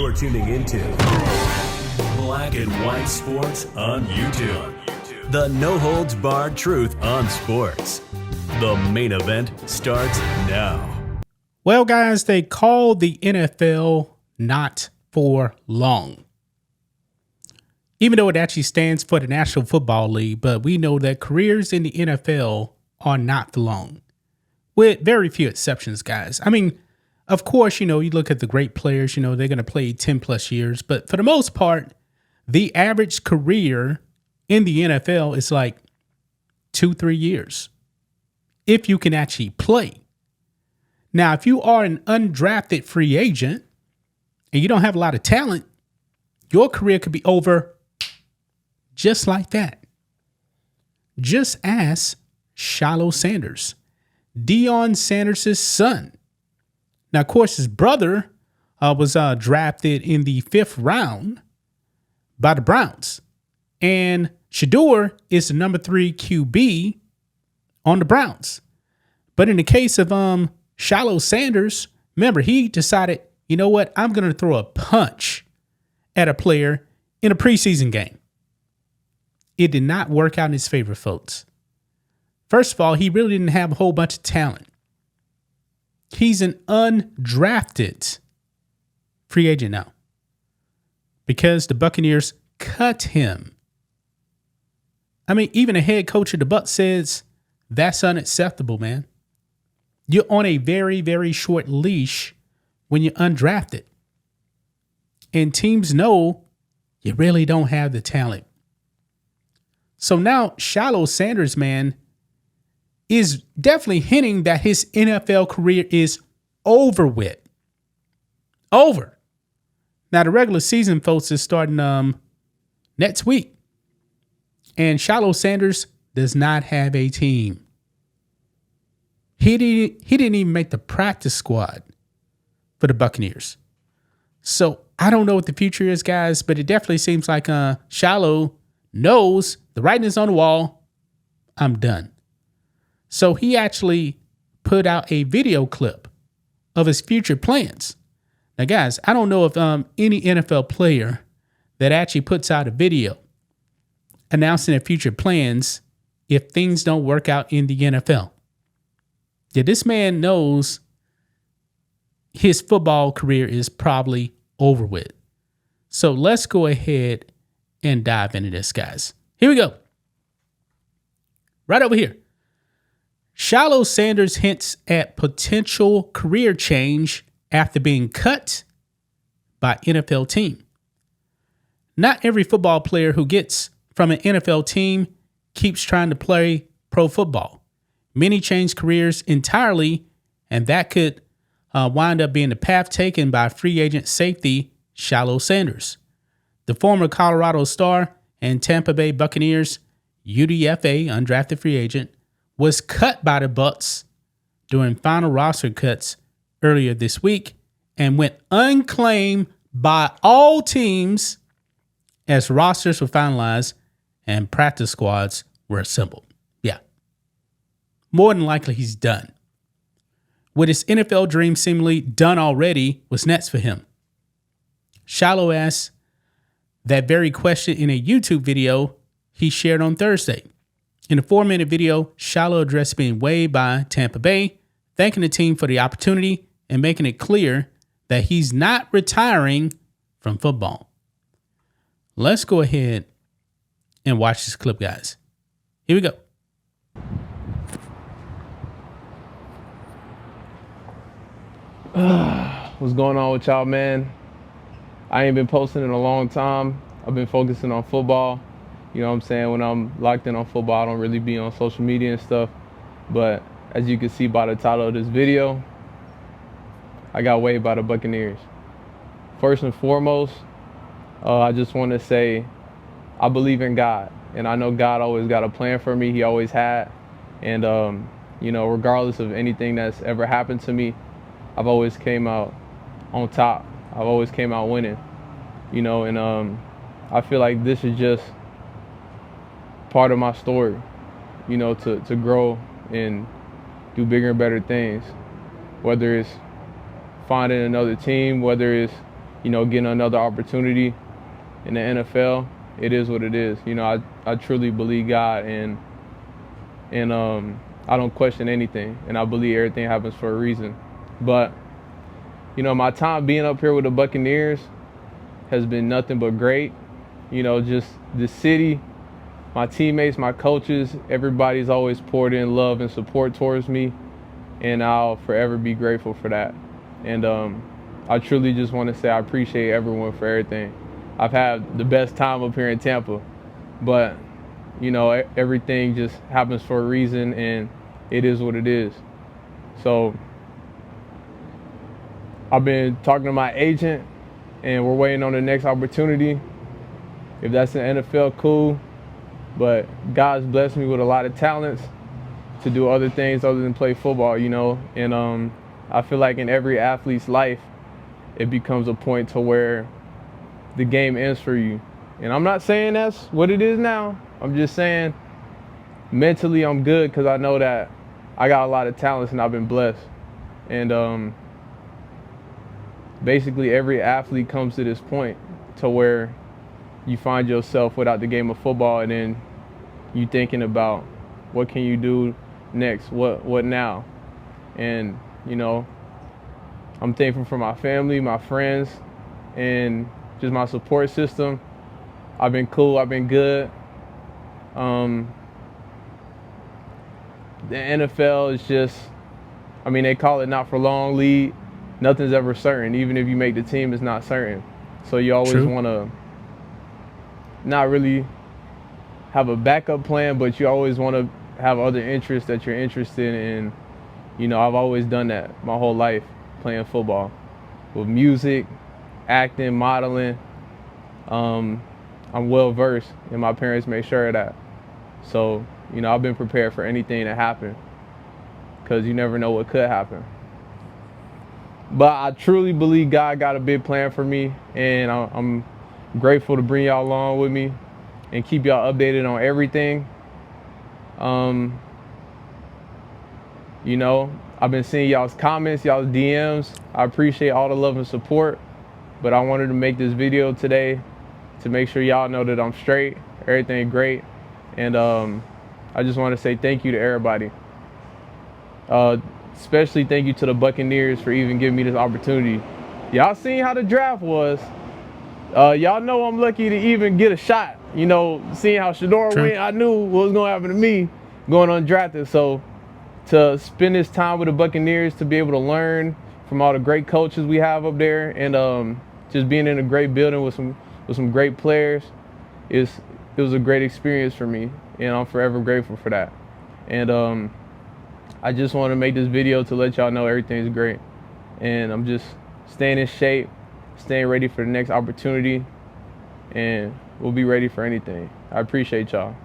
You're tuning into Black and White Sports on YouTube. The no-holds-barred truth on sports. The main event starts now. Well, guys, they call the NFL not for long. Even though it actually stands for the National Football League, but we know that careers in the NFL are not for long. With very few exceptions, guys. I mean, of course, you look at the great players, they're going to play 10 plus years. But for the most part, the average career in the NFL is like 2-3 years. If you can actually play. Now, if you are an undrafted free agent and you don't have a lot of talent, your career could be over just like that. Just ask Shilo Sanders, Deion Sanders' son. Now, of course, his brother was drafted in the 5th round by the Browns. And Shador is the number 3 QB on the Browns. But in the case of Shilo Sanders, remember, he decided, you know what, I'm going to throw a punch at a player in a preseason game. It did not work out in his favor, folks. First of all, he really didn't have a whole bunch of talent. He's an undrafted free agent now because the Buccaneers cut him. I mean, even the head coach of the Bucs says that's unacceptable, man. You're on a very, very short leash when you're undrafted. And teams know you really don't have the talent. So now Shilo Sanders, man, is definitely hinting that his NFL career is over with. Over. Now, the regular season, folks, is starting next week. And Shilo Sanders does not have a team. He didn't even make the practice squad for the Buccaneers. So I don't know what the future is, guys, but it definitely seems like Shilo knows the writing is on the wall. I'm done. So he actually put out a video clip of his future plans. Now, guys, I don't know if any NFL player that actually puts out a video announcing their future plans if things don't work out in the NFL. Yeah, this man knows his football career is probably over with. So let's go ahead and dive into this, guys. Here we go. Right over here. Shilo Sanders hints at potential career change after being cut by NFL team. Not every football player who gets from an NFL team keeps trying to play pro football. Many change careers entirely, and that could wind up being the path taken by free agent safety Shilo Sanders. The former Colorado Star and Tampa Bay Buccaneers UDFA undrafted free agent was cut by the Bucs during final roster cuts earlier this week and went unclaimed by all teams as rosters were finalized and practice squads were assembled. Yeah. More than likely, he's done. With his NFL dream seemingly done already, what's next for him? Shilo asked that very question in a YouTube video he shared on Thursday. In a 4-minute video, Shilo addressed being waived by Tampa Bay, thanking the team for the opportunity and making it clear that he's not retiring from football. Let's go ahead and watch this clip, guys. Here we go. What's going on with y'all, man? I ain't been posting in a long time. I've been focusing on football. You know what I'm saying? When I'm locked in on football, I don't really be on social media and stuff. But as you can see by the title of this video, I got waived by the Buccaneers. First and foremost, I just want to say I believe in God. And I know God always got a plan for me. He always had. And, regardless of anything that's ever happened to me, I've always came out on top. I've always came out winning. I feel like this is just part of my story, to grow and do bigger and better things, whether it's finding another team, whether it's getting another opportunity in the NFL, it is what it is. I truly believe God, and I don't question anything, and I believe everything happens for a reason. But my time being up here with the Buccaneers has been nothing but great. Just the city, my teammates, my coaches, everybody's always poured in love and support towards me, and I'll forever be grateful for that. And I truly just want to say I appreciate everyone for everything. I've had the best time up here in Tampa, but everything just happens for a reason, and it is what it is. So I've been talking to my agent, and we're waiting on the next opportunity. If that's in the NFL, cool. But God's blessed me with a lot of talents to do other things other than play football, And I feel like in every athlete's life, it becomes a point to where the game ends for you. And I'm not saying that's what it is now. I'm just saying mentally I'm good because I know that I got a lot of talents and I've been blessed. And basically every athlete comes to this point to where you find yourself without the game of football, and then you thinking about what can you do next, what now. And I'm thankful for my family, my friends, and just my support system. I've been cool, I've been good. The NFL is just, they call it not for long league. Nothing's ever certain. Even if you make the team, it's not certain. So you always want to not really have a backup plan, but you always want to have other interests that you're interested in. I've always done that my whole life, playing football, with music, acting, modeling. I'm well versed, and my parents made sure of that. So, I've been prepared for anything to happen, because you never know what could happen. But I truly believe God got a big plan for me, and I'm grateful to bring y'all along with me and keep y'all updated on everything. I've been seeing y'all's comments, y'all's DMs. I appreciate all the love and support, but I wanted to make this video today to make sure y'all know that I'm straight, everything great, and I just want to say thank you to everybody. Especially thank you to the Buccaneers for even giving me this opportunity. Y'all seen how the draft was. Y'all know I'm lucky to even get a shot. Seeing how Shador went, I knew what was going to happen to me going undrafted. So to spend this time with the Buccaneers, to be able to learn from all the great coaches we have up there, and just being in a great building with some great players, it was a great experience for me, and I'm forever grateful for that. And I just want to make this video to let y'all know everything's great, and I'm just staying in shape, staying ready for the next opportunity, and we'll be ready for anything. I appreciate y'all.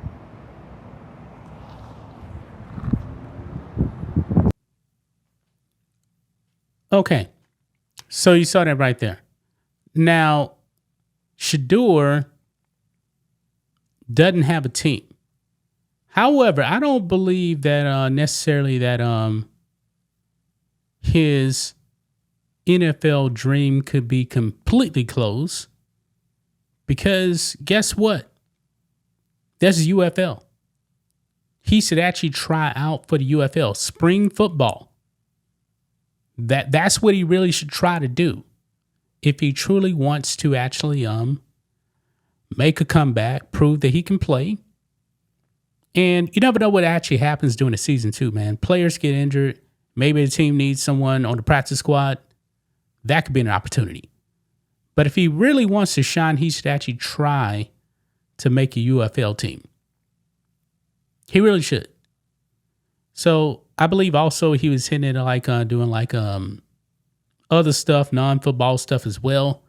Okay, so you saw that right there. Now, Shador doesn't have a team. However, I don't believe that necessarily that his NFL dream could be completely closed, because guess what? That's UFL. He should actually try out for the UFL, spring football. That's what he really should try to do if he truly wants to actually make a comeback, prove that he can play. And you never know what actually happens during the season too, man. Players get injured. Maybe the team needs someone on the practice squad. That could be an opportunity. But if he really wants to shine, he should actually try to make a UFL team. He really should. So I believe also he was hitting it like doing like other stuff, non-football stuff as well.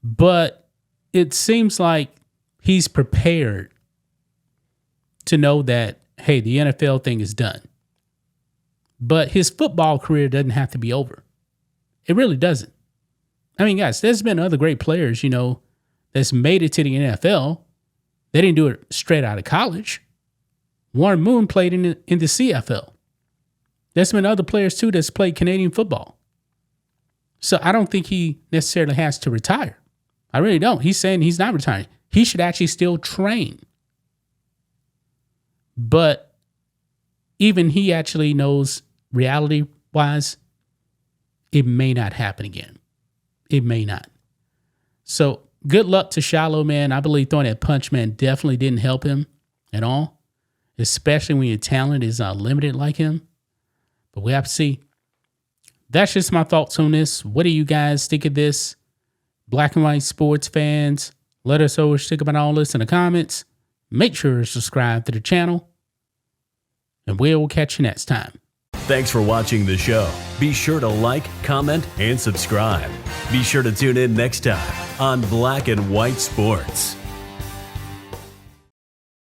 But it seems like he's prepared to know that, hey, the NFL thing is done. But his football career doesn't have to be over. It really doesn't. I mean, guys, there's been other great players, that's made it to the NFL. They didn't do it straight out of college. Warren Moon played in the CFL. There's been other players, too, that's played Canadian football. So I don't think he necessarily has to retire. I really don't. He's saying he's not retiring. He should actually still train. But even he actually knows, reality-wise, it may not happen again. It may not. So good luck to Shilo, man. I believe throwing that punch, man, definitely didn't help him at all, especially when your talent is limited like him. But we have to see. That's just my thoughts on this. What do you guys think of this? Black and white sports fans, let us know what you think about all this in the comments. Make sure to subscribe to the channel, and we'll catch you next time. Thanks for watching the show. Be sure to like, comment, and subscribe. Be sure to tune in next time on Black and White Sports.